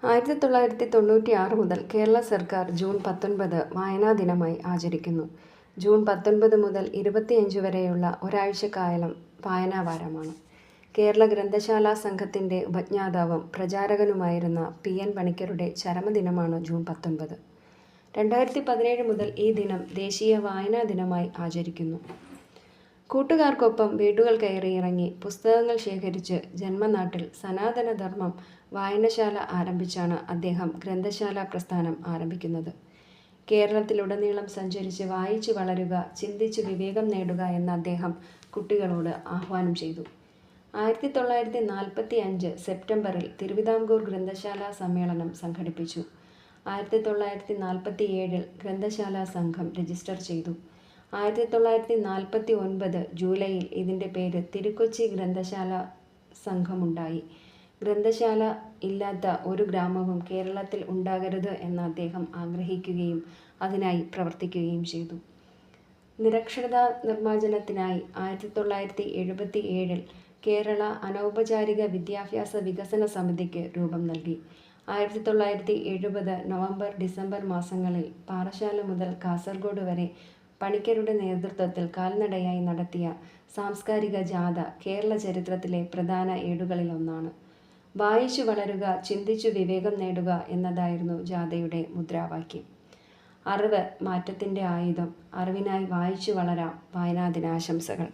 1996 മുതൽ കേരള സർക്കാർ ജൂൺ 19 വായനാ ദിനമായി ആചരിക്കുന്നു. ജൂൺ 19 മുതൽ 25 വരെയുള്ള ഒരാഴ്ചക്കാലം വായനാവാരമാണ്. കേരള ഗ്രന്ഥശാലാ സംഘത്തിൻ്റെ ഉപജ്ഞാതാവും പ്രചാരകനുമായിരുന്ന PN പണിക്കരുടെ ചരമദിനമാണ് ജൂൺ 19. 2017 മുതൽ ഈ ദിനം ദേശീയ വായനാ ദിനമായി ആചരിക്കുന്നു. കൂട്ടുകാർക്കൊപ്പം വീടുകൾ കയറിയിറങ്ങി പുസ്തകങ്ങൾ ശേഖരിച്ച് ജന്മനാട്ടിൽ സനാതനധർമ്മം വായനശാല ആരംഭിച്ചാണ് അദ്ദേഹം ഗ്രന്ഥശാല പ്രസ്ഥാനം ആരംഭിക്കുന്നത്. കേരളത്തിലുടനീളം സഞ്ചരിച്ച് വായിച്ചു വളരുക, ചിന്തിച്ച് വിവേകം നേടുക എന്ന് അദ്ദേഹം കുട്ടികളോട് ആഹ്വാനം ചെയ്തു. 1945 സെപ്റ്റംബറിൽ തിരുവിതാംകൂർ ഗ്രന്ഥശാലാ സമ്മേളനം സംഘടിപ്പിച്ചു. 1947 ഗ്രന്ഥശാലാ സംഘം രജിസ്റ്റർ ചെയ്തു. 1949 ജൂലൈയിൽ ഇതിൻ്റെ പേര് തിരുക്കൊച്ചി ഗ്രന്ഥശാല സംഘമുണ്ടായി. ഗ്രന്ഥശാല ഇല്ലാത്ത ഒരു ഗ്രാമവും കേരളത്തിൽ ഉണ്ടാകരുത് എന്ന് അദ്ദേഹം ആഗ്രഹിക്കുകയും അതിനായി പ്രവർത്തിക്കുകയും ചെയ്തു. നിരക്ഷരതാ നിർമ്മാർജ്ജനത്തിനായി 1977 കേരള അനൗപചാരിക വിദ്യാഭ്യാസ വികസന സമിതിക്ക് രൂപം നൽകി. 1970 നവംബർ ഡിസംബർ മാസങ്ങളിൽ പാറശാല മുതൽ കാസർഗോഡ് വരെ പണിക്കരുടെ നേതൃത്വത്തിൽ കാൽനടയായി നടത്തിയ സാംസ്കാരിക ജാഥ കേരള ചരിത്രത്തിലെ പ്രധാന ഏടുകളിലൊന്നാണ്. വായിച്ചു വളരുക, ചിന്തിച്ചു വിവേകം നേടുക എന്നതായിരുന്നു ജാഥയുടെ മുദ്രാവാക്യം. അറിവ് മാറ്റത്തിൻ്റെ ആയുധം. അറിവിനായി വായിച്ചു വളരാം. വായനാ ദിനാശംസകൾ.